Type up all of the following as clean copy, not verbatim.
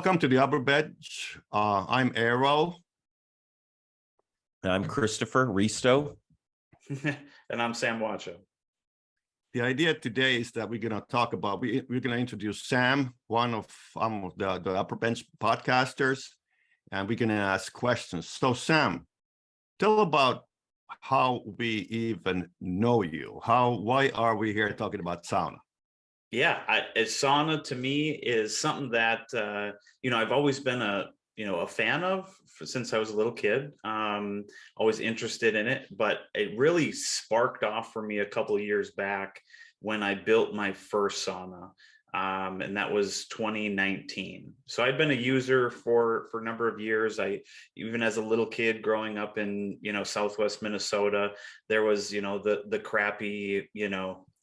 Welcome to the Upper Bench. I'm Arrow. I'm Christopher Risto. And I'm Sam Wacha. The idea today is that we're going to talk about, we're going to introduce Sam, one of the Upper Bench podcasters, and we're going to ask questions. So Sam, tell about how we even know you. Why are we here talking about sauna? Yeah, sauna to me is something that, I've always been a fan of since I was a little kid, always interested in it, but it really sparked off for me a couple of years back when I built my first sauna. And that was 2019. So I'd been a user for a number of years. Even as a little kid growing up in, Southwest Minnesota, there was, the crappy,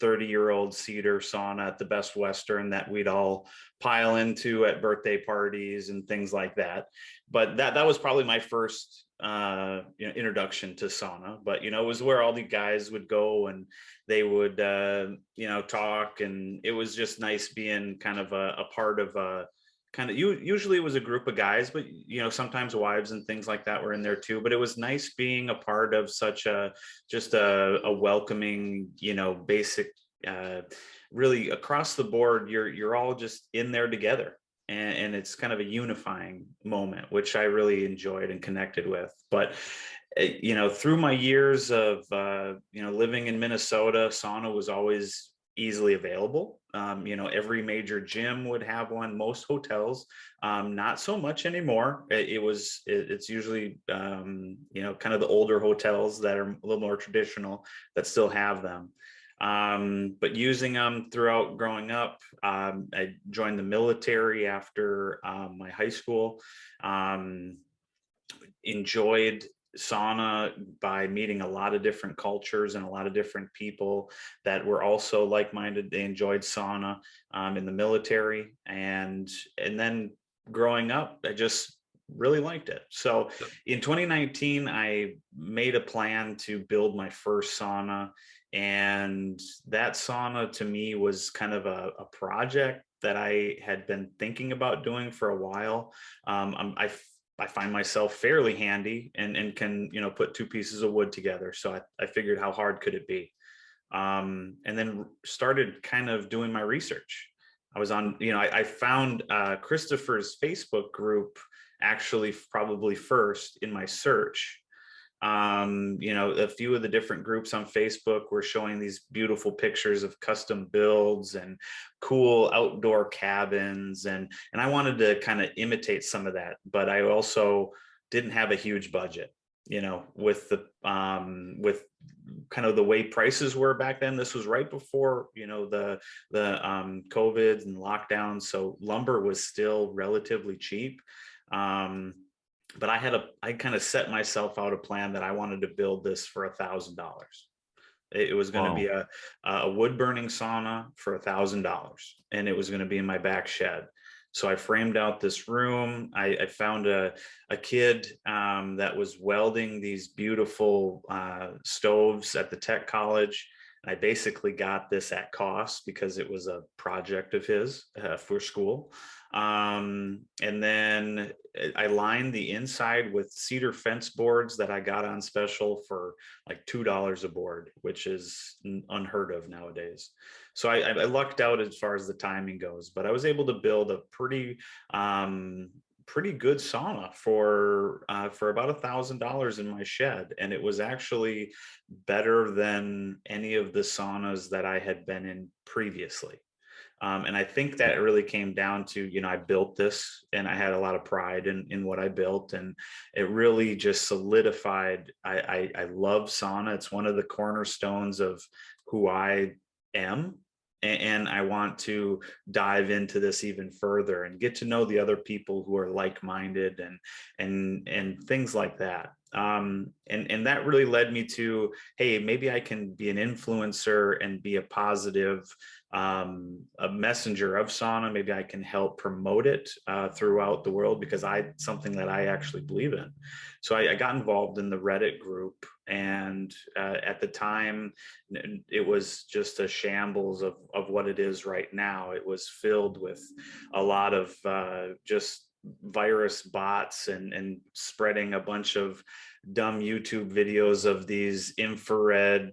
30-year-old cedar sauna at the Best Western that we'd all pile into at birthday parties and things like that. But that was probably my first introduction to sauna. But it was where all the guys would go and they would talk, and it was just nice being kind of a part of usually it was a group of guys, but sometimes wives and things like that were in there too. But it was nice being a part of such a welcoming, basic, really across the board. You're all just in there together, and it's kind of a unifying moment, which I really enjoyed and connected with. But through my years of living in Minnesota, sauna was always easily available. Every major gym would have one. Most hotels, not so much anymore. It's usually kind of the older hotels that are a little more traditional that still have them. But using them throughout growing up, I joined the military after my high school. Enjoyed sauna by meeting a lot of different cultures and a lot of different people that were also like-minded. They enjoyed sauna in the military, and then growing up, I just really liked it. So in 2019, I made a plan to build my first sauna, and that sauna to me was kind of a project that I had been thinking about doing for a while. I find myself fairly handy and can, put two pieces of wood together. So I figured, how hard could it be? And then started kind of doing my research. I was on, I found Christopher's Facebook group actually probably first in my search. A few of the different groups on Facebook were showing these beautiful pictures of custom builds and cool outdoor cabins. And I wanted to kind of imitate some of that, but I also didn't have a huge budget, with kind of the way prices were back then. This was right before, the COVID and lockdown. So lumber was still relatively cheap. But I kind of set myself out a plan that I wanted to build this for $1,000. It was going to be a wood burning sauna for $1,000, and it was going to be in my back shed. So I framed out this room. I found a kid that was welding these beautiful stoves at the tech college. I basically got this at cost because it was a project of his for school. And then I lined the inside with cedar fence boards that I got on special for like $2 a board, which is unheard of nowadays. So I lucked out as far as the timing goes, but I was able to build a pretty good sauna for about $1,000 in my shed. And it was actually better than any of the saunas that I had been in previously. And I think that really came down to, I built this and I had a lot of pride in what I built, and it really just solidified. I love sauna. It's one of the cornerstones of who I am. And I want to dive into this even further and get to know the other people who are like-minded and things like that. And that really led me to, hey, maybe I can be an influencer and be a positive a messenger of sauna. Maybe I can help promote it throughout the world, because something that I actually believe in. So I got involved in the Reddit group, and at the time, it was just a shambles of what it is right now. It was filled with a lot of just virus bots and spreading a bunch of dumb YouTube videos of these infrared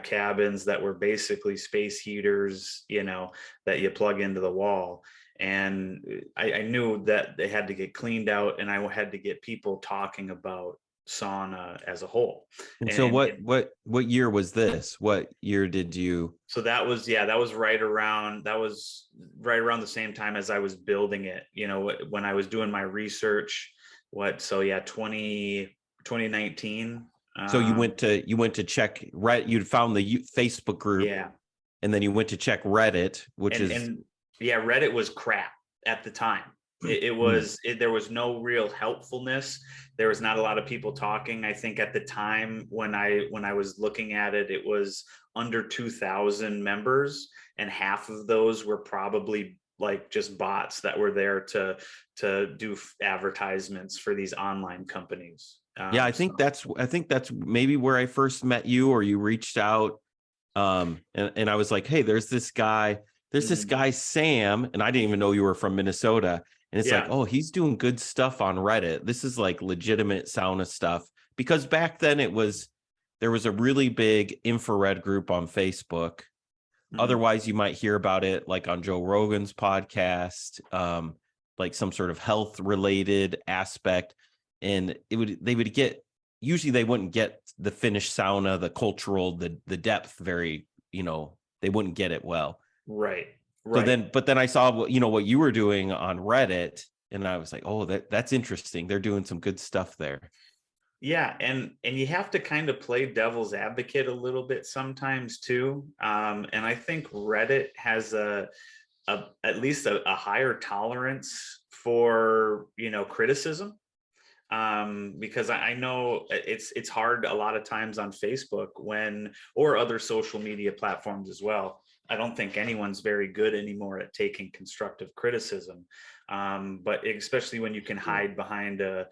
cabins that were basically space heaters, you know, that you plug into the wall. And I knew that they had to get cleaned out, and I had to get people talking about sauna as a whole. And so what year was this? What year did you? So that was, yeah, that was right around the same time as I was building it, you know, when I was doing my research. So yeah, 2019. So you went to check you'd found the Facebook group, Yeah. and then you went to check Reddit, and yeah, Reddit was crap at the time. There was no real helpfulness. There was not a lot of people talking. I think at the time when I was looking at it, it was under 2,000 members, and half of those were probably like just bots that were there to do advertisements for these online companies. Yeah, I think that's maybe where I first met you, or you reached out, and I was like, hey, there's this guy Sam, and I didn't even know you were from Minnesota. And it's like, oh, he's doing good stuff on Reddit. This is like legitimate sauna stuff. Because back then there was a really big infrared group on Facebook. Otherwise, you might hear about it like on Joe Rogan's podcast, like some sort of health related aspect. And they wouldn't get the Finnish sauna, the cultural, the depth very, you know, they wouldn't get it well. Right. So then I saw, you know, what you were doing on Reddit, and I was like, oh, that's interesting. They're doing some good stuff there. Yeah, and you have to kind of play devil's advocate a little bit sometimes too. And I think Reddit has at least a higher tolerance for, you know, criticism. Because I know it's hard a lot of times on Facebook or other social media platforms as well. I don't think anyone's very good anymore at taking constructive criticism. But especially when you can hide behind a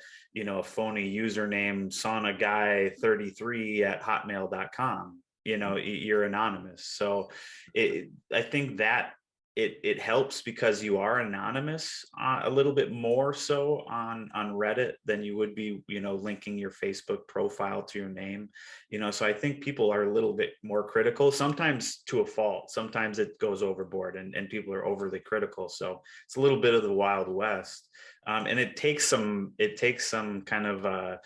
phony username, sauna guy 33 at hotmail.com, you know, you're anonymous. So I think that it helps because you are anonymous a little bit more so on Reddit than you would be, you know, linking your Facebook profile to your name, you know. So I think people are a little bit more critical, sometimes to a fault. Sometimes it goes overboard and people are overly critical. So it's a little bit of the Wild West. And it takes some kind of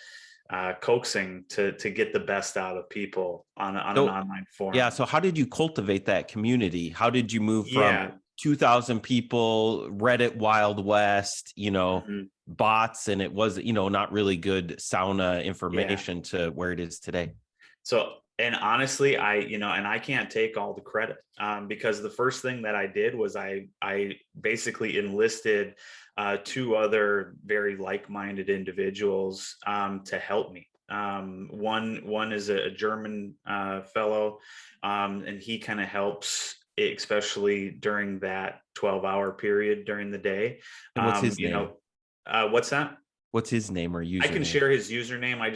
coaxing to get the best out of people on an online forum. Yeah. So how did you cultivate that community? How did you move from 2,000 people, Reddit Wild West, you know, bots, and it was, you know, not really good sauna information to where it is today? So, and honestly, I can't take all the credit because the first thing that I did was I basically enlisted 2 other very like-minded individuals to help me. One is a German fellow, and he kind of helps, especially during that 12-hour period during the day. And what's his name? What's that? What's his name or username? I can share his username. I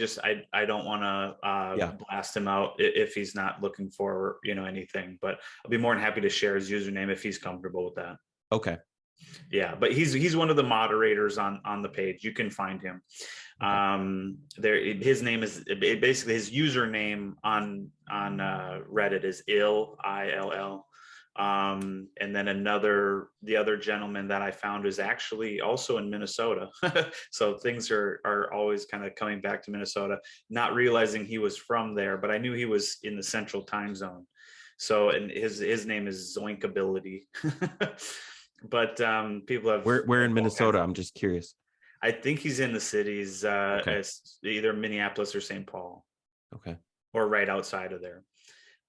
don't want to blast him out if he's not looking for, you know, anything, but I'll be more than happy to share his username if he's comfortable with that. Okay. Yeah, but he's one of the moderators on the page. You can find him. His name is basically, his username on Reddit is ILL. And then the other gentleman that I found is actually also in Minnesota. So things are always kind of coming back to Minnesota, not realizing he was from there, but I knew he was in the central time zone. So, and his name is Zoinkability. But people have where in Minnesota? I'm just curious. I think he's in the cities, either Minneapolis or St. Paul. Okay. Or right outside of there.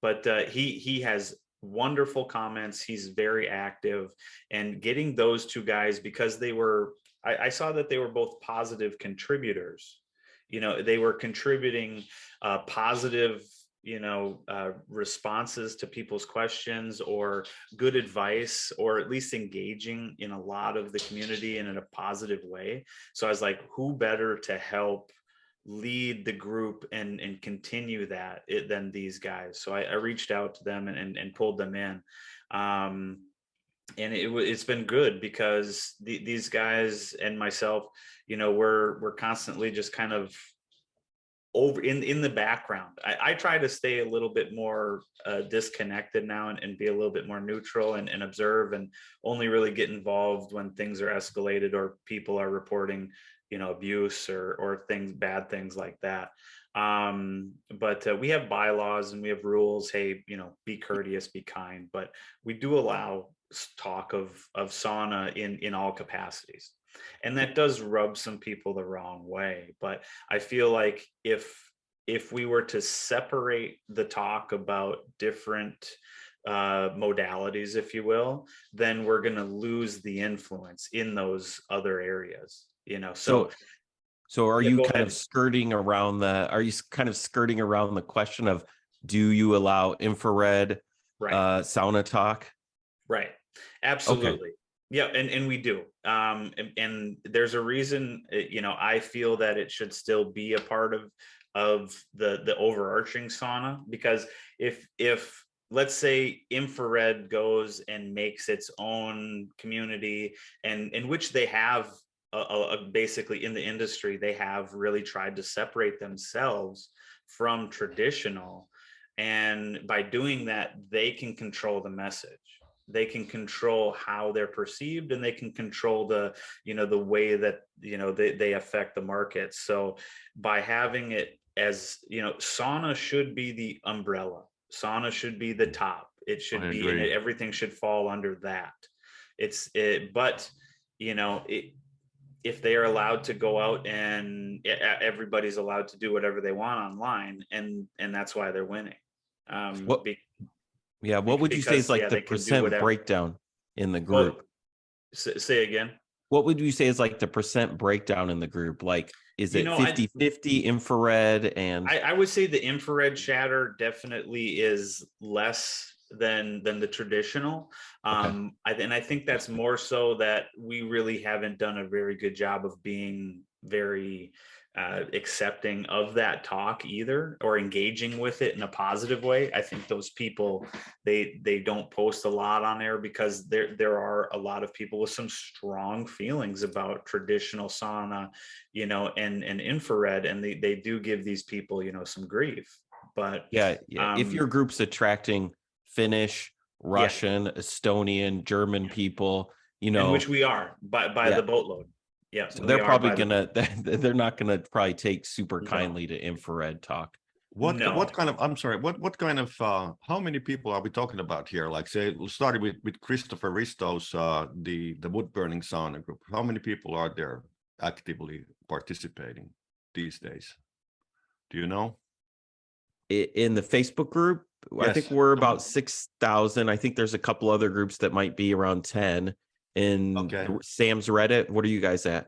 But he has wonderful comments. He's very active, and getting those 2 guys, because I saw that they were both positive contributors. You know, they were contributing positive, you know, responses to people's questions or good advice, or at least engaging in a lot of the community and in a positive way. So I was like, who better to help lead the group and continue that than these guys? So I reached out to them and pulled them in. it's been good because these guys and myself, we're constantly just kind of over in the background. I try to stay a little bit more disconnected now and be a little bit more neutral and observe, and only really get involved when things are escalated or people are reporting, abuse or bad things like that. But we have bylaws and we have rules. Hey, be courteous, be kind, but we do allow talk of sauna in all capacities. And that does rub some people the wrong way. But I feel like if we were to separate the talk about different modalities, if you will, then we're going to lose the influence in those other areas, So are Yeah, you go kind ahead. of skirting around the question of, do you allow infrared Right. sauna talk? Right. Absolutely. Yeah. And we do. And there's a reason, I feel that it should still be a part of the overarching sauna, because if let's say infrared goes and makes its own community, and in which they have basically in the industry, they have really tried to separate themselves from traditional. And by doing that, they can control the message. They can control how they're perceived, and they can control the way that they affect the market. So by having it as sauna should be the umbrella, sauna should be the top, it should be, and everything should fall under that. But if they are allowed to go out, and everybody's allowed to do whatever they want online, and that's why they're winning. What would you say is like the percent breakdown in the group? Say again. What would you say is like the percent breakdown in the group? Like, is it 50-50 infrared? And I would say the infrared chatter definitely is less than the traditional. And I think that's more so that we really haven't done a very good job of being very accepting of that talk either, or engaging with it in a positive way. I think those people, they don't post a lot on there because there are a lot of people with some strong feelings about traditional sauna, and infrared, and they do give these people, some grief. But if your group's attracting Finnish, Russian, Estonian, German people, in which we are by the boatload. Yeah, so they're probably they're not gonna probably take super kindly to infrared talk. What kind of, I'm sorry, what kind of how many people are we talking about here? Like, say, we'll start with Christopher Risto's the wood burning sauna group. How many people are there actively participating these days? Do you know? In the Facebook group, yes. I think we're about 6,000. I think there's a couple other groups that might be around 10. In Sam's Reddit, what are you guys at?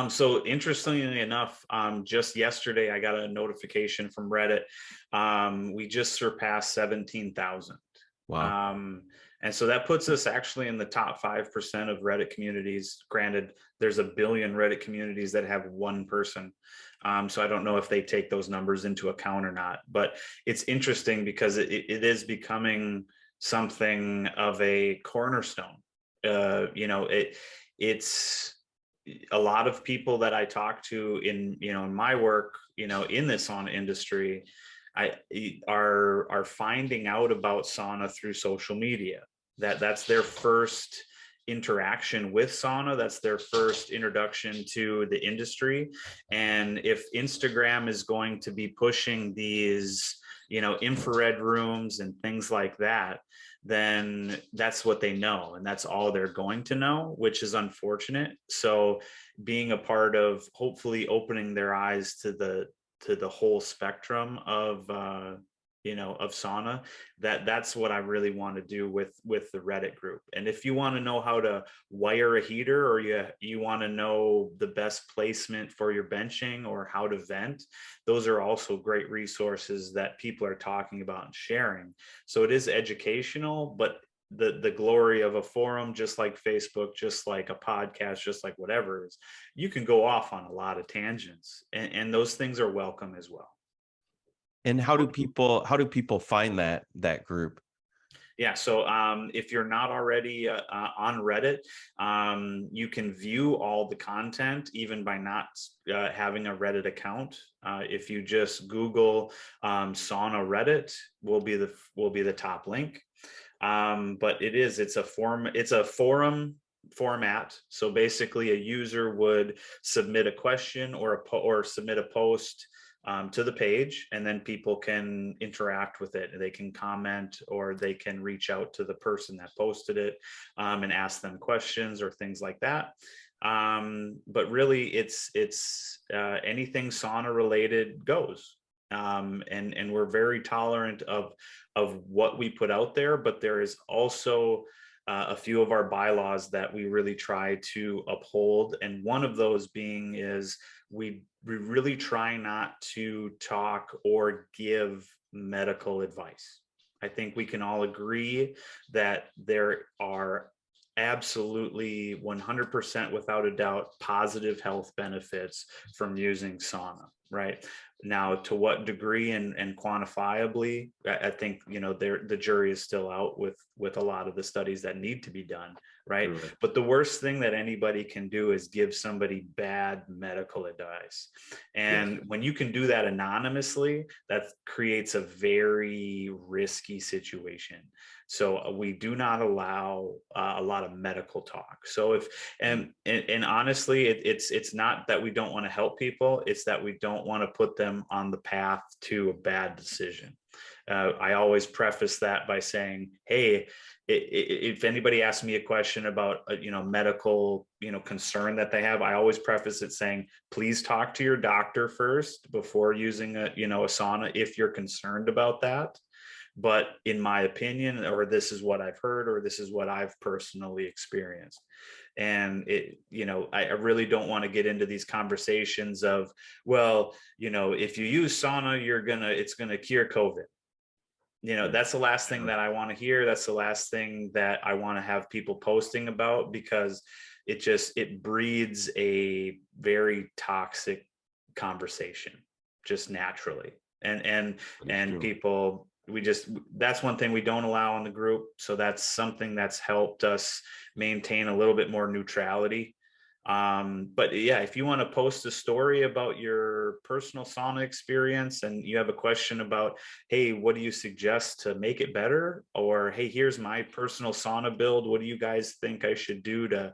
So interestingly enough, just yesterday I got a notification from Reddit. We just surpassed 17,000. Wow. And so that puts us actually in the top 5% of Reddit communities. Granted, there's a billion Reddit communities that have one person. So I don't know if they take those numbers into account or not, but it's interesting because it is becoming something of a cornerstone. It's a lot of people that I talk to in my work, in the sauna industry, are finding out about sauna through social media. That's their first interaction with sauna. That's their first introduction to the industry. And if Instagram is going to be pushing these, infrared rooms and things like that, then that's what they know, and that's all they're going to know, which is unfortunate. So being a part of hopefully opening their eyes to the whole spectrum of of sauna, that's what I really want to do with the Reddit group. And if you want to know how to wire a heater, or you want to know the best placement for your benching, or how to vent, those are also great resources that people are talking about and sharing. So it is educational, but the glory of a forum, just like Facebook, just like a podcast, just like whatever, is you can go off on a lot of tangents, and those things are welcome as well. And how do people find that group? Yeah, so if you're not already on Reddit, you can view all the content even by not having a Reddit account. If you just Google sauna Reddit, will be the top link. But it's a forum format. So basically, a user would submit a question or submit a post to the page, and then people can interact with it. They can comment, or they can reach out to the person that posted it and ask them questions or things like that. But really, it's anything sauna related goes. And we're very tolerant of what we put out there, but there is also a few of our bylaws that we really try to uphold. And one of those being is we really try not to talk or give medical advice. I think we can all agree that there are absolutely 100% without a doubt positive health benefits from using sauna, right? Now, to what degree and quantifiably, I think, the jury is still out with a lot of the studies that need to be done, right? Right. But the worst thing that anybody can do is give somebody bad medical advice. And Yes. when you can do that anonymously, that creates a very risky situation. So we do not allow a lot of medical talk. So and honestly, it's not that we don't want to help people, it's that we don't want to put them on the path to a bad decision. I always preface that by saying, hey, if anybody asks me a question about medical concern that they have, I always preface it saying, please talk to your doctor first before using a sauna if you're concerned about that. But in my opinion, or this is what I've heard, or this is what I've personally experienced. And I really don't want to get into these conversations of, well, if you use sauna, it's gonna cure COVID. That's the last thing that I want to hear. That's the last thing that I want to have people posting about, because it breeds a very toxic conversation just naturally. And people, that's one thing we don't allow in the group. So that's something that's helped us maintain a little bit more neutrality. But yeah, if you want to post a story about your personal sauna experience, and you have a question about, hey, what do you suggest to make it better? Or, hey, here's my personal sauna build. What do you guys think I should do to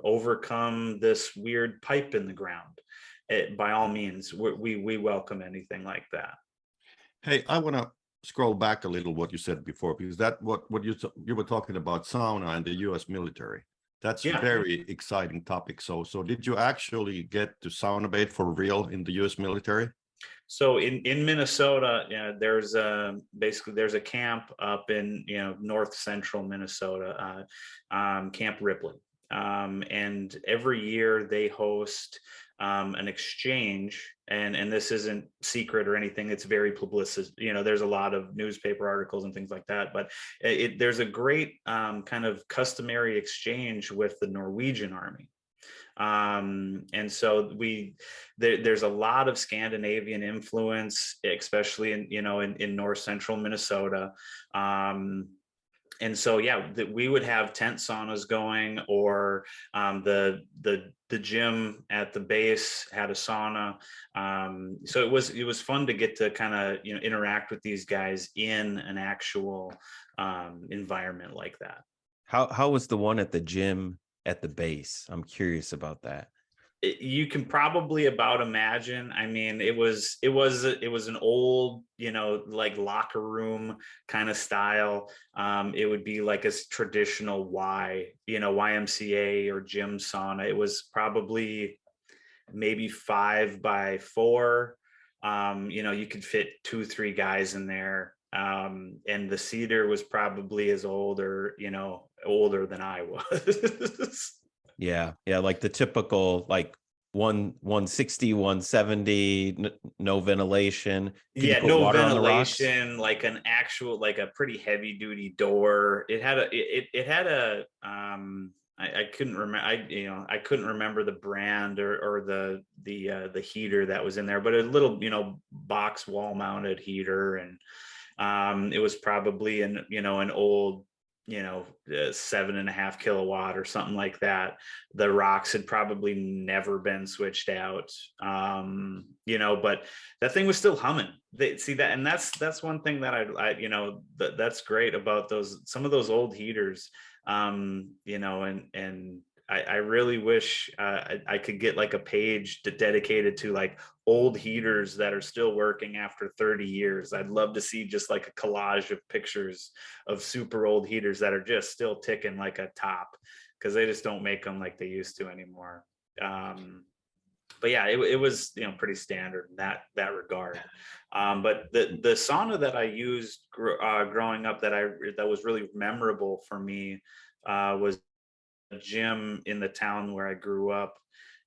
overcome this weird pipe in the ground? By all means, we welcome anything like that. Hey, I want to scroll back a little what you said before, because that what you were talking about sauna and the U.S. military. That's a very exciting topic. So did you actually get to sauna bait for real in the U.S. military? So in Minnesota, there's a camp up in north central Minnesota, Camp Ripley, and every year they host an exchange, and this isn't secret or anything. It's very publicized. There's a lot of newspaper articles and things like that. But there's a great kind of customary exchange with the Norwegian Army. And so there's a lot of Scandinavian influence, especially in north central Minnesota. And so, we would have tent saunas going, or the gym at the base had a sauna. So it was fun to get to kind of interact with these guys in an actual environment like that. How was the one at the gym at the base? I'm curious about that. You can probably about imagine. I mean, it was an old, like locker room kind of style. It would be like a traditional YMCA or gym sauna. It was probably maybe 5 by 4. You could fit 2-3 guys in there. And the cedar was probably as older than I was. Yeah, like the typical, like 160, 170, no ventilation. No ventilation, like an actual, like a pretty heavy duty door. It had a I couldn't remember. I couldn't remember the brand or the heater that was in there, but a little box wall mounted heater. And It was probably an old, 7.5 kilowatt or something like that. The rocks had probably never been switched out. But that thing was still humming. They see that, and that's one thing that that's great about some of those old heaters. And I really wish I could get like a page dedicated to like old heaters that are still working after 30 years. I'd love to see just like a collage of pictures of super old heaters that are just still ticking like a top, because they just don't make them like they used to anymore. But yeah, it was pretty standard in that regard. But the sauna that I used growing up that was really memorable for me was a gym in the town where I grew up,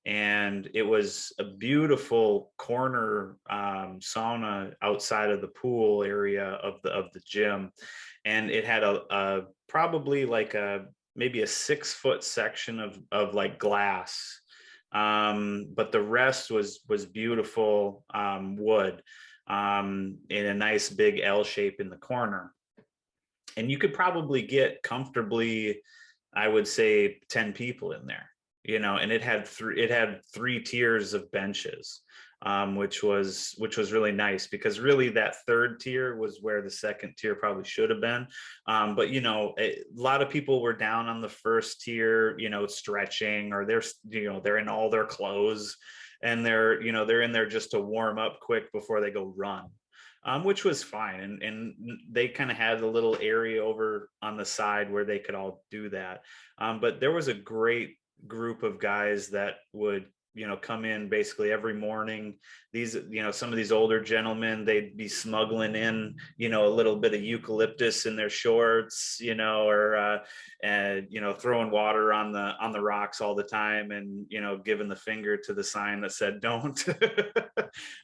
and it was a beautiful corner sauna outside of the pool area of the gym, and it had a probably like maybe a 6-foot section of like glass, but the rest was beautiful wood in a nice big L shape in the corner, and you could probably get comfortably, I would say, 10 people in there, and it had three tiers of benches, which was really nice, because really that third tier was where the second tier probably should have been. But a lot of people were down on the first tier, stretching, or they're in all their clothes, and they're in there just to warm up quick before they go run. Which was fine. And they kind of had a little area over on the side where they could all do that. But there was a great group of guys that would, come in basically every morning. These, some of these older gentlemen, they'd be smuggling in, a little bit of eucalyptus in their shorts, or, throwing water on the rocks all the time, and, giving the finger to the sign that said, don't.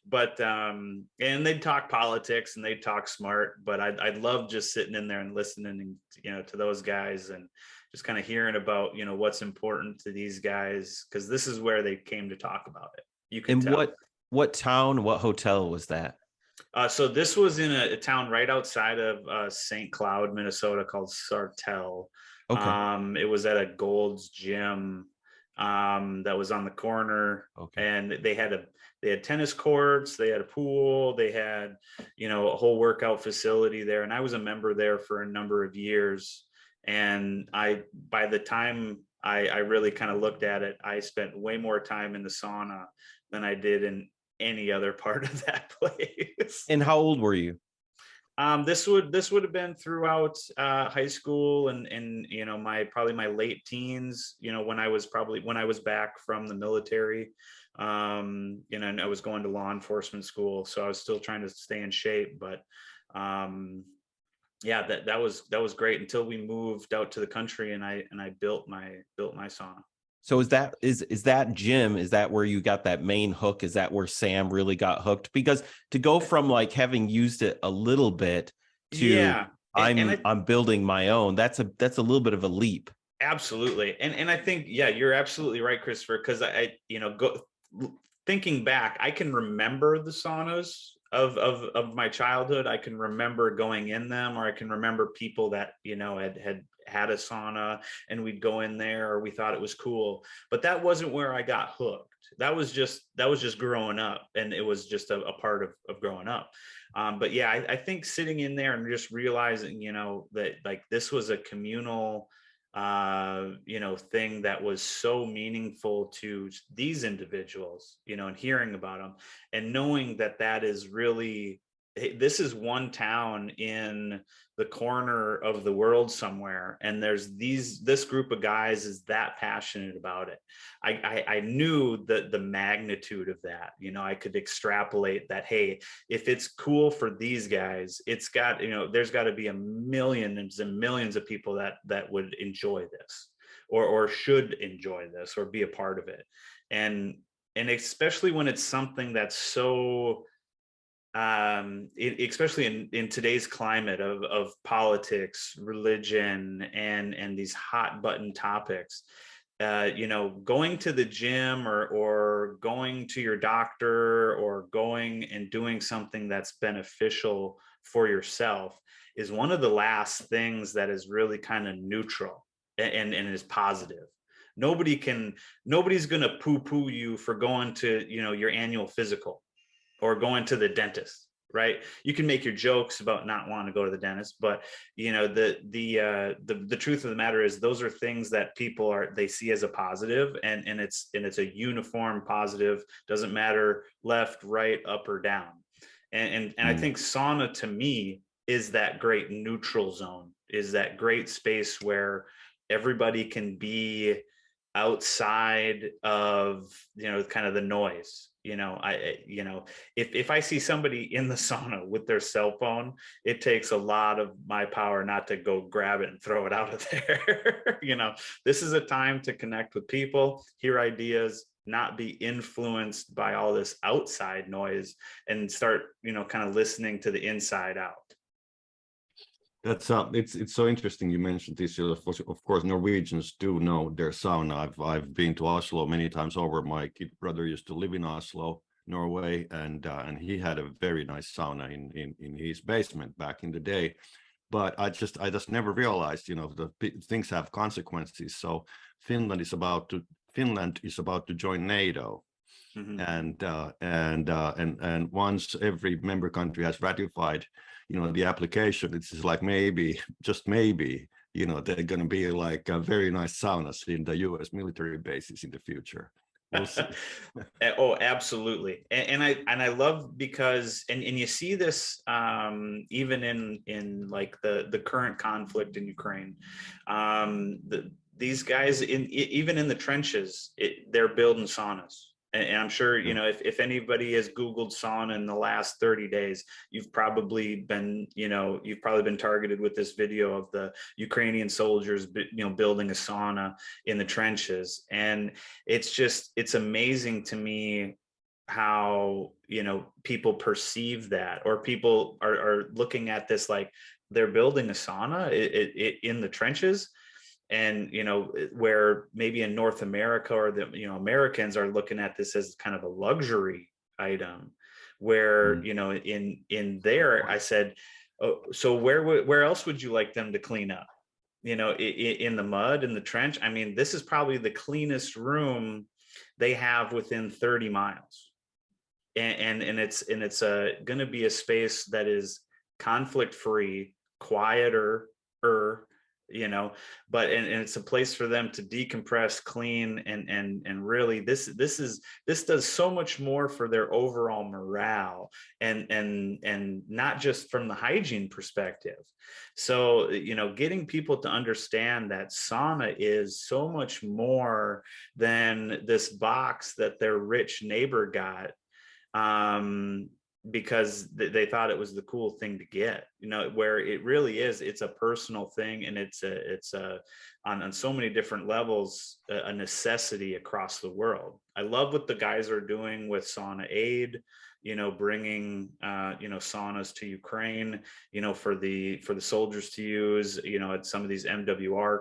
But, and they'd talk politics and they'd talk smart, but I'd love just sitting in there and listening, to those guys, and just kind of hearing about, what's important to these guys, because this is where they came to talk about it. You can tell. What town, what hotel was that? So this was in a town right outside of St. Cloud, Minnesota, called Sartell. Okay. It was at a Gold's Gym that was on the corner. Okay. And they had tennis courts, they had a pool, they had, a whole workout facility there. And I was a member there for a number of years. And by the time I really kind of looked at it, I spent way more time in the sauna than I did in any other part of that place. And how old were you? This would have been throughout high school and probably my late teens, when I was back from the military, and I was going to law enforcement school, so I was still trying to stay in shape. But yeah, that was great until we moved out to the country, and I built my sauna. So is that gym, is that where you got that main hook? Is that where Sam really got hooked? Because to go from like having used it a little bit to yeah, I'm building my own, that's a little bit of a leap. Absolutely. And I think, yeah, you're absolutely right, Christopher, because thinking back, I can remember the saunas of my childhood. I can remember going in them, or I can remember people that, had a sauna and we'd go in there, or we thought it was cool. But that wasn't where I got hooked. That was just growing up, and it was just a part of growing up. But yeah, I think sitting in there and just realizing, that like this was a communal thing that was so meaningful to these individuals, and hearing about them and knowing that is really, this is one town in the corner of the world somewhere, and there's this group of guys is that passionate about it. I knew the magnitude of that. I could extrapolate that, hey, if it's cool for these guys, it's got, there's got to be millions and millions of people that would enjoy this, or should enjoy this, or be a part of it. And especially when it's something that's so especially in today's climate of politics, religion, and these hot button topics, going to the gym or going to your doctor or going and doing something that's beneficial for yourself is one of the last things that is really kind of neutral and is positive. Nobody's going to poo-poo you for going to, your annual physical or going to the dentist, right? You can make your jokes about not wanting to go to the dentist, but the truth of the matter is those are things that they see as a positive, and it's a uniform positive. Doesn't matter left, right, up or down. And I think sauna to me is that great neutral zone, is that great space where everybody can be outside of kind of the noise. If I see somebody in the sauna with their cell phone, it takes a lot of my power not to go grab it and throw it out of there. This is a time to connect with people, hear ideas, not be influenced by all this outside noise, and start kind of listening to the inside out. That's it's so interesting you mentioned this. Of course, Norwegians do know their sauna. I've been to Oslo many times over. My kid brother used to live in Oslo, Norway, and he had a very nice sauna in his basement back in the day. But I just never realized, the things have consequences. So Finland is about to join NATO. Mm-hmm. And once every member country has ratified the application, it's like maybe, just maybe, they're going to be like very nice saunas in the US military bases in the future. We'll see. Oh, absolutely. And I love because you see this even in like the current conflict in Ukraine. These guys even in the trenches, they're building saunas. And I'm sure, if anybody has Googled sauna in the last 30 days, you've probably been targeted with this video of the Ukrainian soldiers, building a sauna in the trenches. And it's amazing to me how, people perceive that, or people are looking at this like they're building a sauna in the trenches. And, where maybe in North America or Americans are looking at this as kind of a luxury item, where, in there, I said, oh, so where else would you like them to clean up? In the mud, in the trench. I mean, this is probably the cleanest room they have within 30 miles. And it's going to be a space that is conflict free, quieter, but it's a place for them to decompress, clean, and really this does so much more for their overall morale and not just from the hygiene perspective. So getting people to understand that sauna is so much more than this box that their rich neighbor got because they thought it was the cool thing to get, where it really is. It's a personal thing, and it's on so many different levels, a necessity across the world. I love what the guys are doing with Sauna Aid, bringing saunas to Ukraine, for the soldiers to use, at some of these MWR,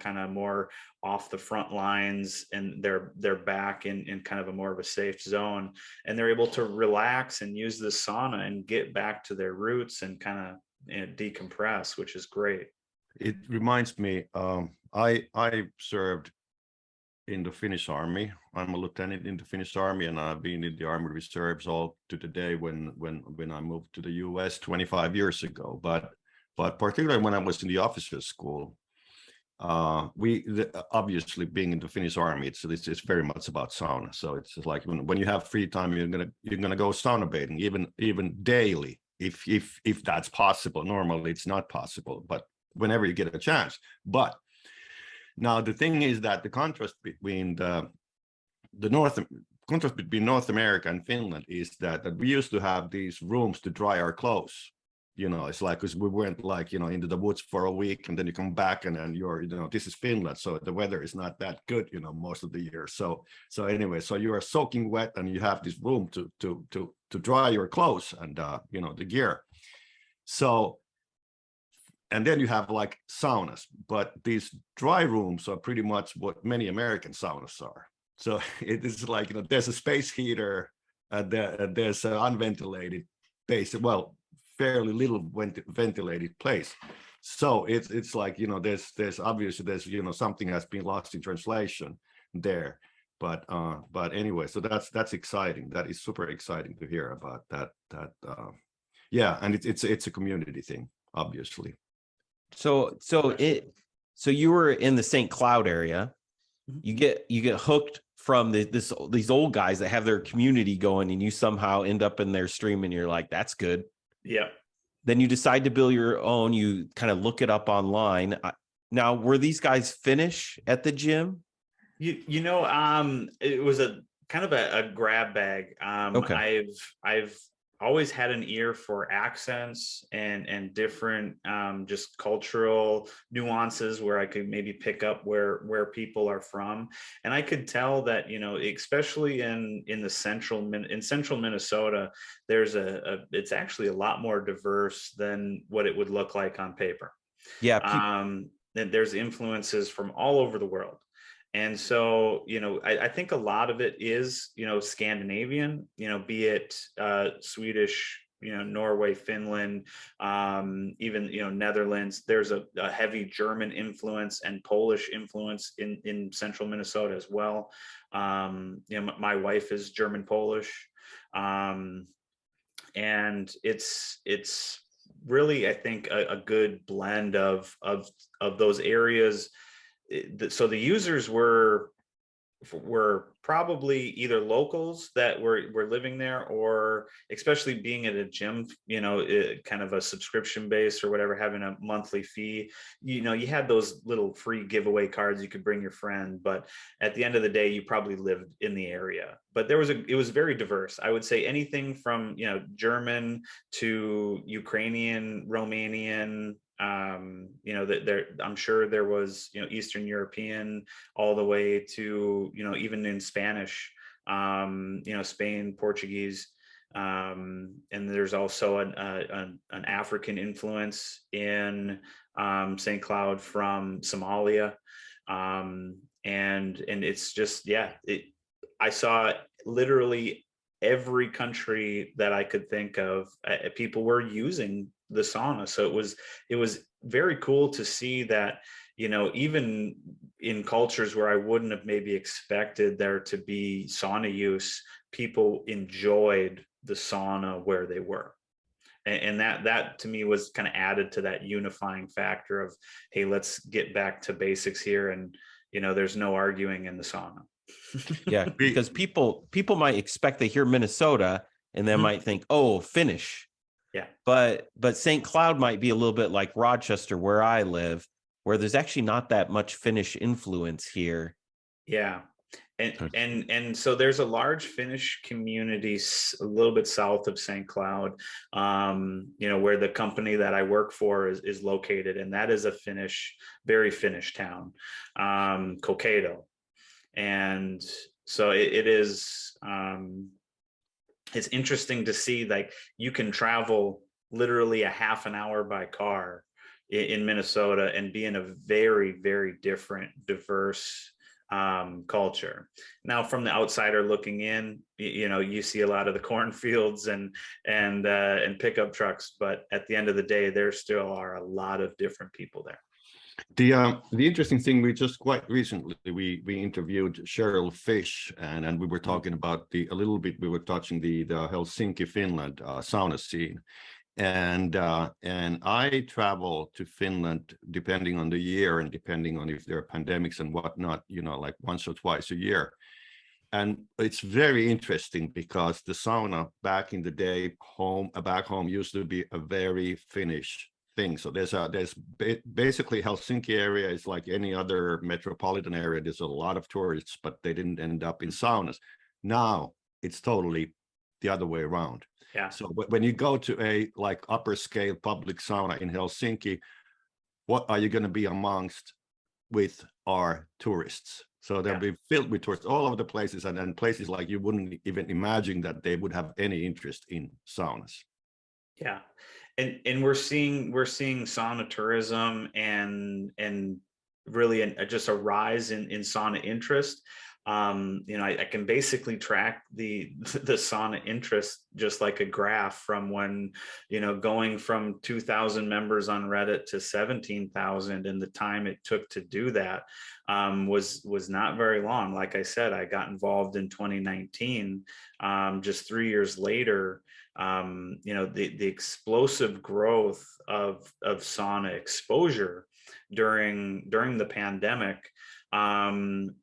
kind of more off the front lines, and they're back in kind of a more of a safe zone, and they're able to relax and use the sauna and get back to their roots and kind of decompress, which is great. It reminds me, I served in the Finnish army. I'm a lieutenant in the Finnish army, and I've been in the army reserves all to the day when I moved to the US 25 years ago. But particularly when I was in the officers' school, obviously being in the Finnish army, it's very much about sauna. So it's like when you have free time, you're gonna go sauna bathing, even daily, if that's possible. Normally it's not possible, but whenever you get a chance. But now the thing is that the contrast between North America and Finland is that we used to have these rooms to dry our clothes. It's like, because we went like into the woods for a week, and then you come back and then you're this is Finland, so the weather is not that good most of the year. So anyway, so you are soaking wet, and you have this room to dry your clothes and the gear. So and then you have like saunas, but these dry rooms are pretty much what many American saunas are. So it is like, there's a space heater, there's an unventilated base, well, fairly little ventilated place. So it's like, there's obviously there's, something has been lost in translation there. But anyway, so that's exciting. That is super exciting to hear about that. Yeah, and it's a community thing, obviously. So you were in the St. Cloud area. You get hooked from these old guys that have their community going, and you somehow end up in their stream, and you're like, that's good. Yeah. Then you decide to build your own. You kind of look it up online. Now, were these guys Finnish at the gym? It was a kind of a grab bag. Okay. I've always had an ear for accents and different just cultural nuances where I could maybe pick up where people are from. And I could tell that, especially in central Minnesota, there's it's actually a lot more diverse than what it would look like on paper. Yeah. There's influences from all over the world. And so, I think a lot of it is, Scandinavian, be it Swedish, Norway, Finland, even, Netherlands. There's a heavy German influence and Polish influence in central Minnesota as well. My wife is German Polish. And it's really, I think, a good blend of those areas. So the users were probably either locals that were living there, or especially being at a gym, kind of a subscription base or whatever, having a monthly fee, you had those little free giveaway cards you could bring your friend, but at the end of the day, you probably lived in the area. But it was very diverse. I would say anything from, German to Ukrainian, Romanian, I'm sure there was, Eastern European, all the way to, even in Spanish, Spain, Portuguese, and there's also an African influence in St. Cloud from Somalia, and it's just, I saw literally every country that I could think of. People were using the sauna, so it was very cool to see that, even in cultures where I wouldn't have maybe expected there to be sauna use, people enjoyed the sauna where they were. And that to me was kind of added to that unifying factor of, hey, let's get back to basics here, and there's no arguing in the sauna. Yeah, because people might expect they hear Minnesota and they might think, oh, Finnish. Yeah. But St. Cloud might be a little bit like Rochester, where I live, where there's actually not that much Finnish influence here. Yeah. And so there's a large Finnish community a little bit south of St. Cloud, where the company that I work for is located, and that is a very Finnish town, Kokeido. And so it is, it's interesting to see, like, you can travel literally a half an hour by car in Minnesota and be in a very, very different, diverse culture. Now, from the outsider looking in, you see a lot of the cornfields and pickup trucks, but at the end of the day, there still are a lot of different people there. The interesting thing, we just quite recently we interviewed Cheryl Fish, and we were talking about we were touching the Helsinki, Finland sauna scene, and I travel to Finland depending on the year and depending on if there are pandemics and whatnot, like once or twice a year. And it's very interesting because the sauna back in the day, back home, used to be a very Finnish thing. So there's basically Helsinki area is like any other metropolitan area. There's a lot of tourists, but they didn't end up in saunas. Now it's totally the other way around. Yeah. So when you go to a like upper scale public sauna in Helsinki, what are you going to be amongst with our tourists? So they'll be filled with tourists all over the places, and places like you wouldn't even imagine that they would have any interest in saunas. Yeah. And we're seeing sauna tourism and really just a rise in sauna interest. I can basically track the the sauna interest just like a graph from when, going from 2,000 members on Reddit to 17,000, and the time it took to do that was not very long. Like I said, I got involved in 2019. Just 3 years later, the explosive growth of sauna exposure during the pandemic,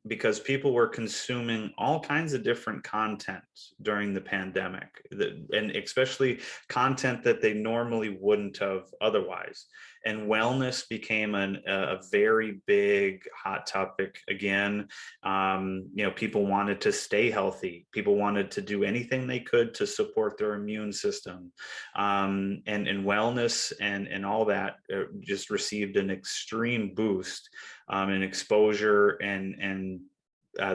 because people were consuming all kinds of different content during the pandemic, and especially content that they normally wouldn't have otherwise. And wellness became a very big hot topic again. People wanted to stay healthy. People wanted to do anything they could to support their immune system, and wellness and all that just received an extreme boost in exposure, and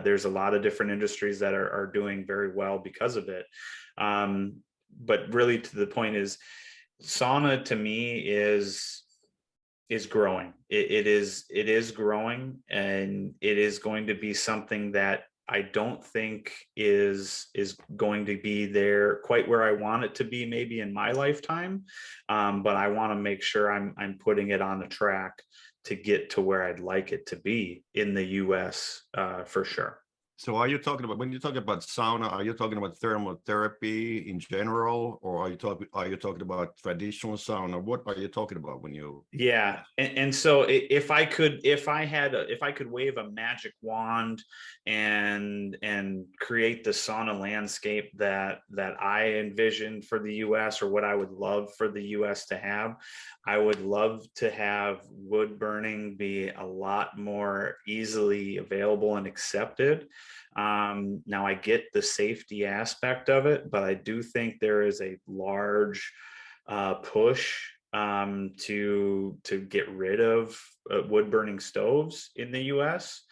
there's a lot of different industries that are doing very well because of it. But really, to the point is, sauna to me is growing. It is growing, and it is going to be something that I don't think is going to be there quite where I want it to be, maybe in my lifetime. But I want to make sure I'm putting it on the track to get to where I'd like it to be in the US, for sure. So are you talking about, when you talk about sauna, are you talking about thermotherapy in general, or are you talking about traditional sauna? What are you talking about when you? Yeah. And so if I could wave a magic wand and create the sauna landscape that I envisioned for the US, or what I would love for the US to have, I would love to have wood burning be a lot more easily available and accepted. Now I get the safety aspect of it, but I do think there is a large push to get rid of wood burning stoves in the US.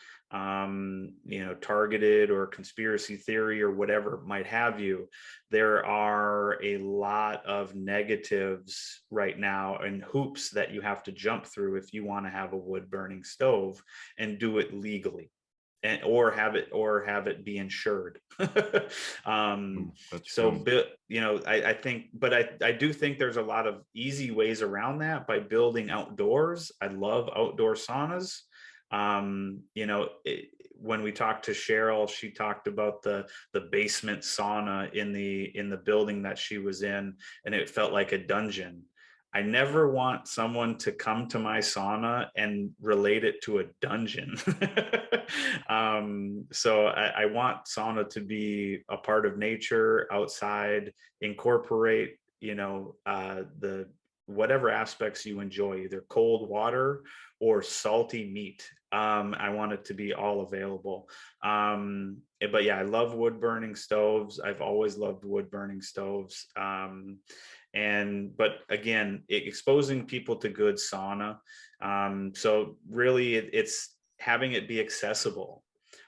Targeted or conspiracy theory or whatever might have you, there are a lot of negatives right now and hoops that you have to jump through if you want to have a wood burning stove and do it legally, and or have it be insured. That's So true. I think, but I do think there's a lot of easy ways around that by building outdoors. I love outdoor saunas. When we talked to Cheryl, she talked about the basement sauna in the building that she was in, and it felt like a dungeon. I never want someone to come to my sauna and relate it to a dungeon. So I want sauna to be a part of nature, outside, incorporate, the whatever aspects you enjoy, either cold water or salty meat. I want it to be all available. But yeah, I love wood burning stoves. I've always loved wood burning stoves. But again, exposing people to good sauna. So really, it's having it be accessible.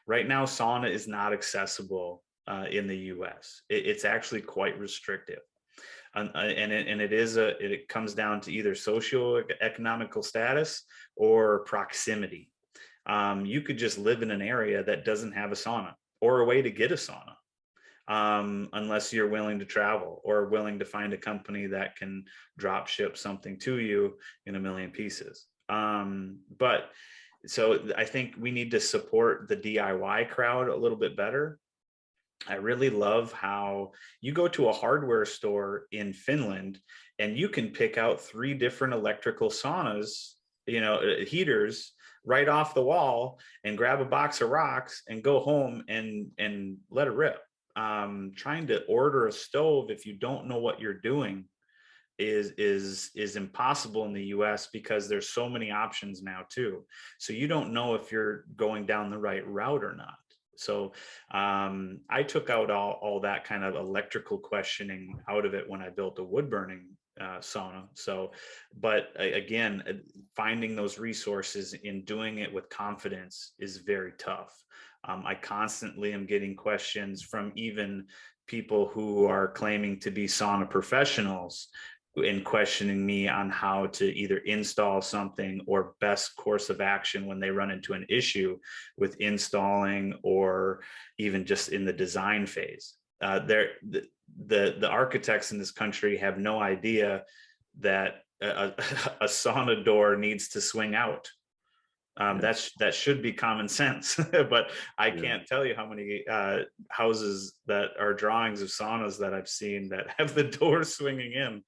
Right now, sauna is not accessible in the US. It's actually quite restrictive. It comes down to either socioeconomical status or proximity. You could just live in an area that doesn't have a sauna or a way to get a sauna, unless you're willing to travel or willing to find a company that can drop ship something to you in a million pieces. But so I think we need to support the DIY crowd a little bit better. I really love how you go to a hardware store in Finland and you can pick out 3 different electrical saunas, heaters right off the wall, and grab a box of rocks and go home and let it rip. Trying to order a stove if you don't know what you're doing is impossible in the US, because there's so many options now too. So you don't know if you're going down the right route or not. So I took out all that kind of electrical questioning out of it when I built a wood burning sauna. So, but again, finding those resources in doing it with confidence is very tough. I constantly am getting questions from even people who are claiming to be sauna professionals. in questioning me on how to either install something or best course of action when they run into an issue with installing or even just in the design phase. The architects in this country have no idea that a sauna door needs to swing out. That should be common sense, but I can't tell you how many houses that are drawings of saunas that I've seen that have the door swinging in,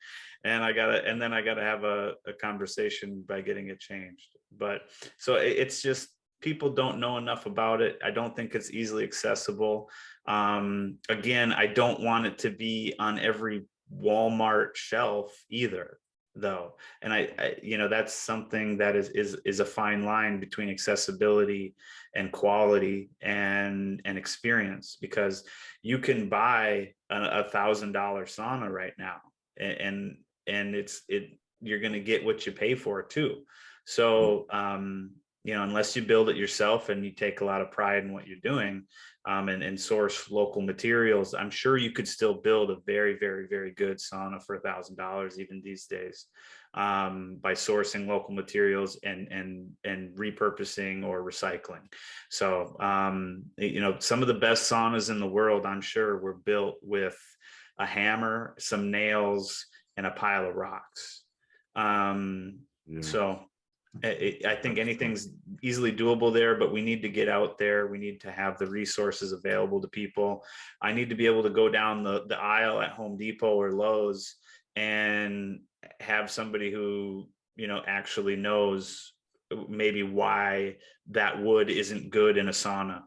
and then I gotta have a conversation by getting it changed. But so it's just people don't know enough about it. I don't think it's easily accessible. Again, I don't want it to be on every Walmart shelf either, though. And I that's something that is a fine line between accessibility and quality and experience, because you can buy $1,000 sauna right now, and you're going to get what you pay for too. So unless you build it yourself and you take a lot of pride in what you're doing, and source local materials, I'm sure you could still build a very, very, very good sauna for $1,000 even these days, by sourcing local materials and repurposing or recycling. So some of the best saunas in the world, I'm sure, were built with a hammer, some nails, and a pile of rocks. So I think anything's easily doable there, but we need to get out there. We need to have the resources available to people. I need to be able to go down the aisle at Home Depot or Lowe's and have somebody who, actually knows maybe why that wood isn't good in a sauna.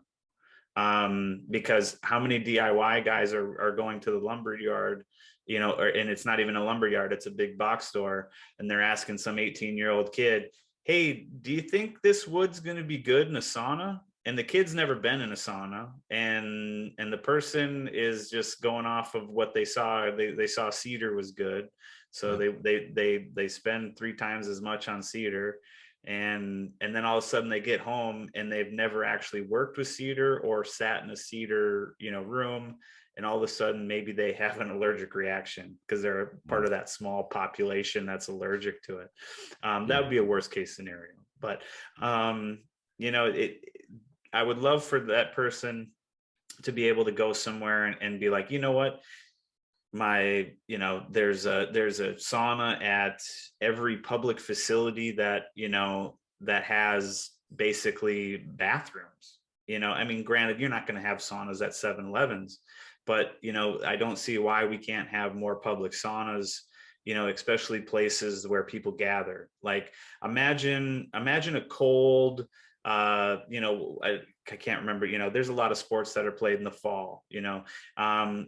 Because how many DIY guys are going to the lumber yard, and it's not even a lumber yard, it's a big box store, and they're asking some 18-year-old kid, hey, do you think this wood's going to be good in a sauna? And the kid's never been in a sauna, and the person is just going off of what they saw. They saw cedar was good, so they spend 3 times as much on cedar, and then all of a sudden they get home and they've never actually worked with cedar or sat in a cedar room, and all of a sudden maybe they have an allergic reaction because they're part of that small population that's allergic to it. That would be a worst case scenario, but I would love for that person to be able to go somewhere and be like, you know what, there's a sauna at every public facility that that has basically bathrooms. I mean, granted, you're not going to have saunas at 7-Elevens, but I don't see why we can't have more public saunas, especially places where people gather. Like imagine a cold, I can't remember, there's a lot of sports that are played in the fall,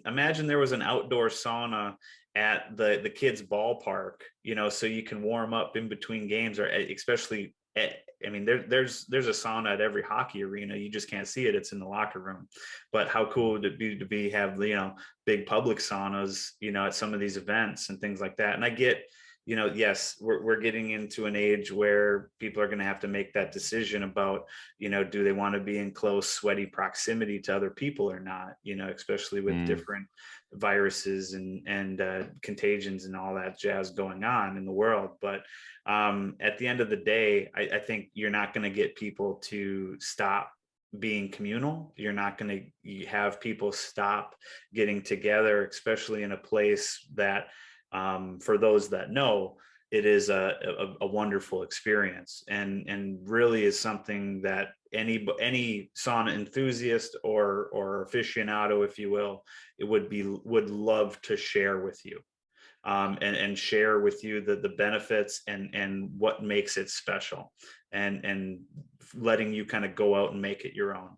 imagine there was an outdoor sauna at the kids' ballpark, so you can warm up in between games, or especially there's a sauna at every hockey arena. You just can't see it. It's in the locker room. But how cool would it be to have, big public saunas, at some of these events and things like that. And I get, yes, we're getting into an age where people are going to have to make that decision about, do they want to be in close, sweaty proximity to other people or not, especially with different viruses and contagions and all that jazz going on in the world. But at the end of the day, I think you're not going to get people to stop being communal. You're not going to have people stop getting together, especially in a place that, for those that know, it is a wonderful experience, and really is something that any sauna enthusiast or aficionado, if you will, it would love to share with you, and share with you the benefits and what makes it special, and letting you kind of go out and make it your own.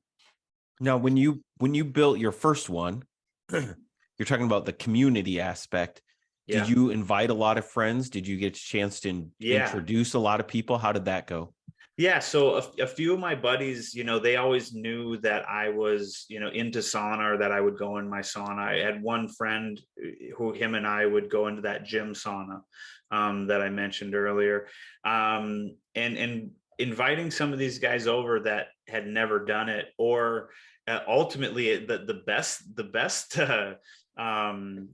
Now, when you built your first one, you're talking about the community aspect. Yeah. Did you invite a lot of friends? Did you get a chance to introduce a lot of people? How did that go? Yeah, so a few of my buddies, they always knew that I was, into sauna, or that I would go in my sauna. I had one friend who him and I would go into that gym sauna that I mentioned earlier, and inviting some of these guys over that had never done it, or ultimately the best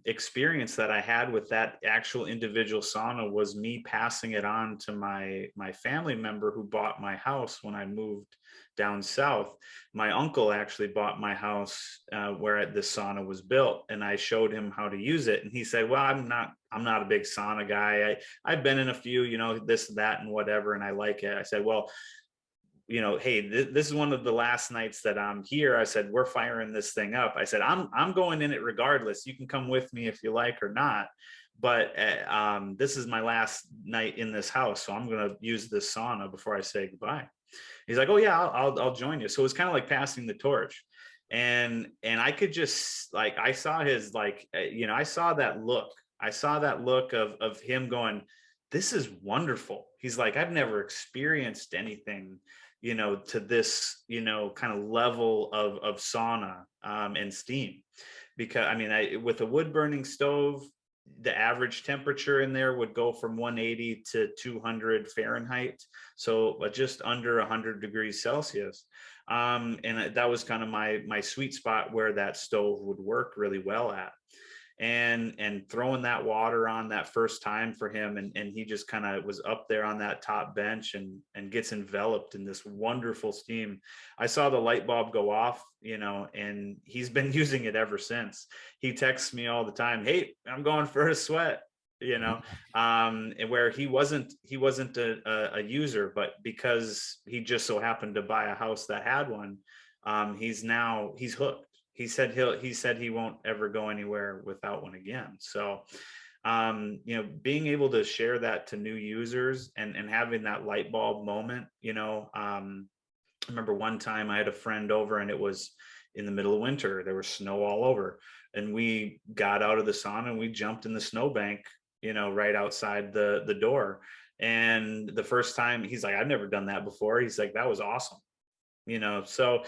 experience that I had with that actual individual sauna was me passing it on to my family member who bought my house when I moved down south. My uncle actually bought my house where this sauna was built, and I showed him how to use it, and he said, well, I'm not a big sauna guy. I've been in a few, you know, this, that, and whatever, and I like it. I said, well, you know, hey, this is one of the last nights that I'm here. I said, we're firing this thing up. I said, I'm going in it regardless. You can come with me if you like or not. But this is my last night in this house, so I'm going to use this sauna before I say goodbye. He's like, oh yeah, I'll join you. So it's kind of like passing the torch. And I could just, like, I saw his, like, you know, I saw that look. I saw that look of him going, this is wonderful. He's like, I've never experienced anything, you know, to this, you know, kind of level of sauna and steam. Because I mean, with a wood burning stove, the average temperature in there would go from 180 to 200 Fahrenheit. So just under 100 degrees Celsius. And that was kind of my sweet spot where that stove would work really well at. And throwing that water on that first time for him, and he just kind of was up there on that top bench and gets enveloped in this wonderful steam. I saw the light bulb go off, you know, and he's been using it ever since. He texts me all the time, hey, I'm going for a sweat, you know, and where he wasn't a user, but because he just so happened to buy a house that had one, he's hooked. He said he won't ever go anywhere without one again. So, you know, being able to share that to new users and having that light bulb moment, you know, I remember one time I had a friend over and it was in the middle of winter. There was snow all over, and we got out of the sauna and we jumped in the snowbank, you know, right outside the door. And the first time, he's like, I've never done that before. He's like, that was awesome. You know, so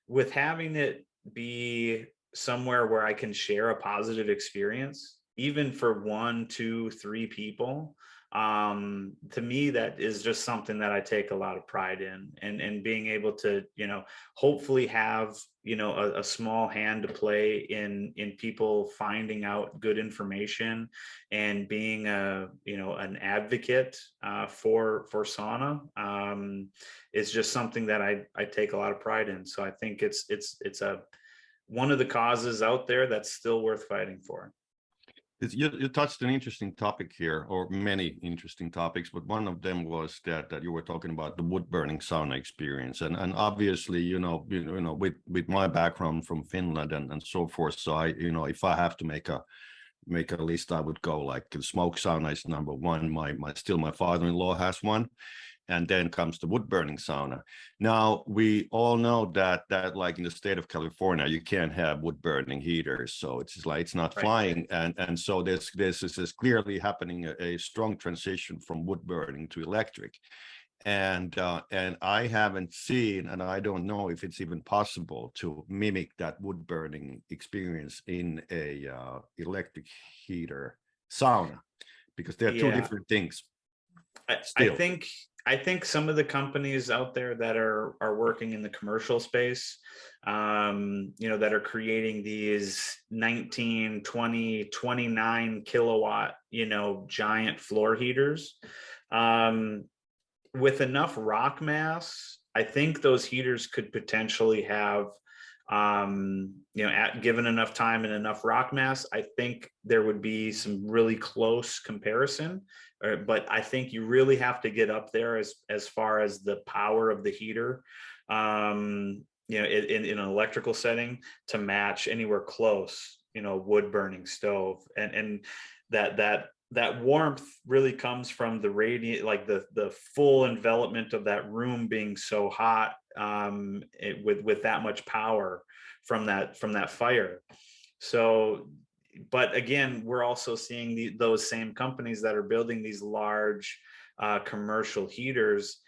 with having it be somewhere where I can share a positive experience, even for 1, 2, 3 people, to me, that is just something that I take a lot of pride in, and being able to, you know, hopefully have, you know, a small hand to play in people finding out good information and being you know, an advocate for sauna is just something that I take a lot of pride in. So I think it's one of the causes out there that's still worth fighting for. You touched an interesting topic here, or many interesting topics, but one of them was that you were talking about the wood burning sauna experience, and obviously, you know, with my background from Finland and so forth, so I, you know, if I have to make a list, I would go like the smoke sauna is number one. My father-in-law has one. And then comes the wood burning sauna. Now we all know that like in the state of California, you can't have wood burning heaters, so it's like it's not flying, and so this is clearly happening a strong transition from wood burning to electric, and I haven't seen, and I don't know if it's even possible to mimic that wood burning experience in a electric heater sauna, because they're two different things. I think some of the companies out there that are working in the commercial space, you know, that are creating these 19, 20, 29 kilowatt, you know, giant floor heaters, with enough rock mass, I think those heaters could potentially have, you know, given enough time and enough rock mass, I think there would be some really close comparison. But I think you really have to get up there as far as the power of the heater, you know, in an electrical setting to match anywhere close, you know, wood burning stove, and that warmth really comes from the radiant, like the full envelopment of that room being so hot, with that much power from that fire. So, but again, we're also seeing those same companies that are building these large commercial heaters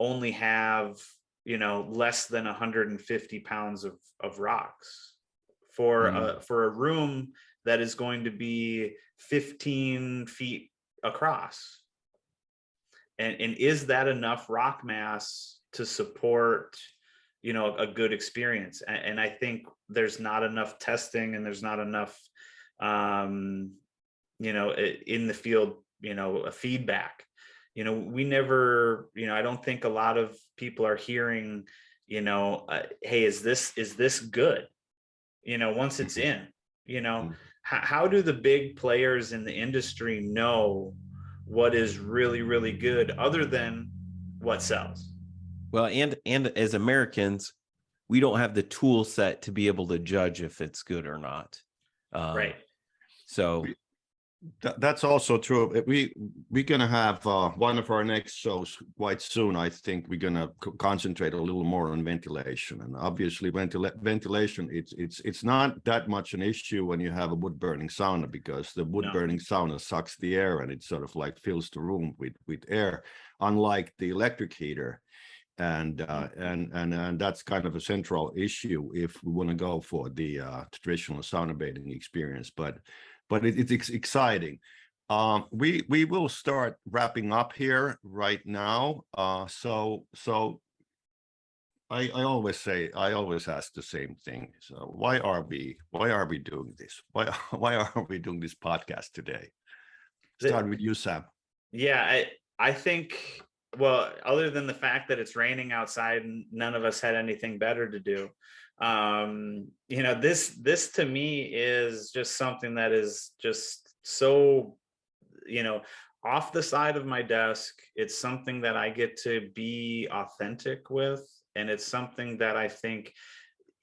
only have, you know, less than 150 pounds of rocks for a room that is going to be 15 feet across. And is that enough rock mass to support, you know, a good experience? And I think there's not enough testing, and there's not enough in the field, a feedback. We never, I don't think a lot of people are hearing, hey, is this good? Once it's in, how do the big players in the industry know what is really, really good other than what sells? Well, and as Americans, we don't have the tool set to be able to judge if it's good or not. Right. So that's also true. We're gonna have one of our next shows quite soon. I think we're gonna concentrate a little more on ventilation, and obviously ventilation. It's not that much an issue when you have a wood burning sauna, because the wood burning sauna sucks the air and it sort of like fills the room with air, unlike the electric heater. And that's kind of a central issue if we want to go for the traditional sauna bathing experience. But it's exciting. We will start wrapping up here right now. So I always ask the same thing. So why are we doing this? Why are we doing this podcast today? Start with you, Sam. Yeah, I think, well, other than the fact that it's raining outside and none of us had anything better to do, this to me is just something that is just so, off the side of my desk. It's something that I get to be authentic with, and it's something that I think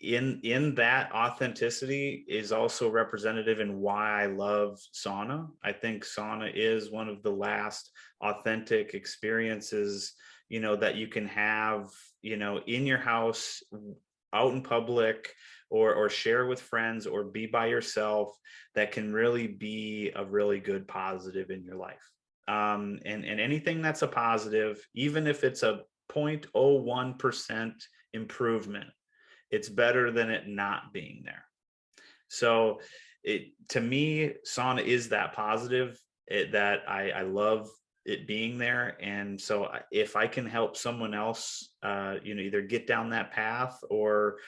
in that authenticity is also representative in why I love sauna. I think sauna is one of the last authentic experiences, that you can have, in your house, out in public, or share with friends, or be by yourself, that can really be a really good positive in your life. And anything that's a positive, even if it's a 0.01% improvement, it's better than it not being there. So to me, sauna is that positive, that I love it being there. And so if I can help someone else, either get down that path, or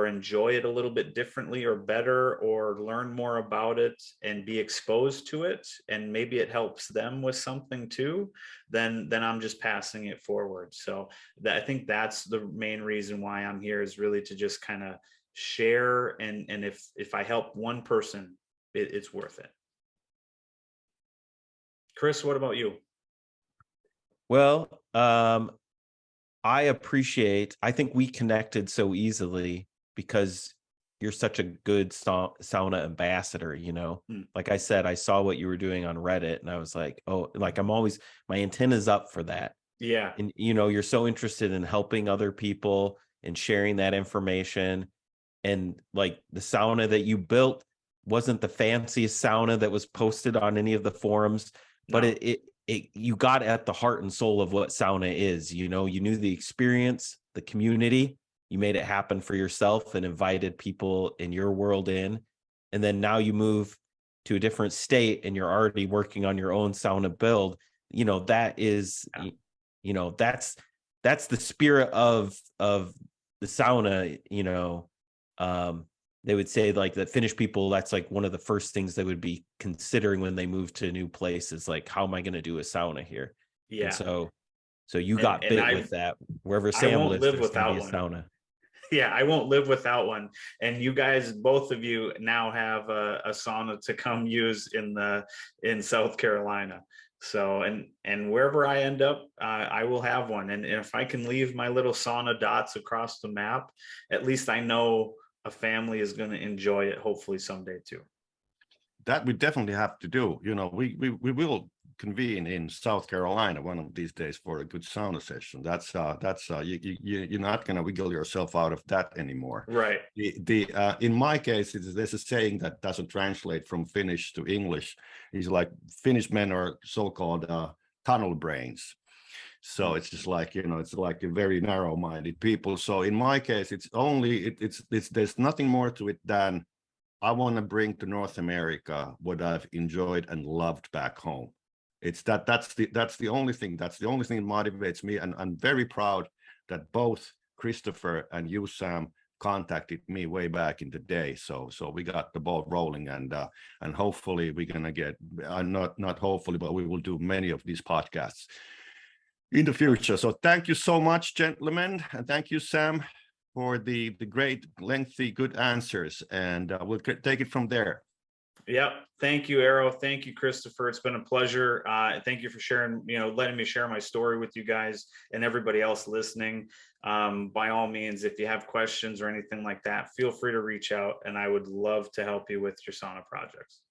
enjoy it a little bit differently or better, or learn more about it and be exposed to it, and maybe it helps them with something too, then I'm just passing it forward. So I think that's the main reason why I'm here, is really to just kind of share. And if I help one person, it's worth it. Chris, what about you? Well, I think we connected so easily because you're such a good sauna ambassador, Like I said, I saw what you were doing on Reddit and I was like, oh, like my antenna's up for that. Yeah. And, you're so interested in helping other people and sharing that information. And like the sauna that you built wasn't the fanciest sauna that was posted on any of the forums, but you got at the heart and soul of what sauna is. You knew the experience, the community, you made it happen for yourself and invited people in your world in. And then now you move to a different state and you're already working on your own sauna build. That is, that's the spirit of the sauna. They would say like that Finnish people, that's like one of the first things they would be considering when they move to a new place, is like, how am I going to do a sauna here? Yeah. And so you got bit with that. Wherever Sam lives, there's going to be a sauna. Yeah, I won't live without one. And you guys, both of you, now have a sauna to come use in South Carolina. So, and wherever I end up, I will have one. And if I can leave my little sauna dots across the map, at least I know a family is going to enjoy it, hopefully someday too. That we definitely have to do. We will convene in South Carolina one of these days for a good sauna session. That's you're not going to wiggle yourself out of that anymore. Right. In my case, there's a saying that doesn't translate from Finnish to English. It's like Finnish men are so-called tunnel brains. So it's just like, it's like a very narrow-minded people. So in my case, it's there's nothing more to it than I want to bring to North America what I've enjoyed and loved back home. It's that's the only thing. That's the only thing that motivates me. And I'm very proud that both Christopher and you, Sam, contacted me way back in the day. So we got the ball rolling, and hopefully we're gonna get not hopefully, but we will do many of these podcasts in the future. So thank you so much, gentlemen, and thank you, Sam, for the great, lengthy, good answers, and we'll take it from there. Yep. Thank you, Arrow. Thank you, Christopher. It's been a pleasure. Thank you for sharing, letting me share my story with you guys and everybody else listening. By all means, if you have questions or anything like that, feel free to reach out, and I would love to help you with your sauna projects.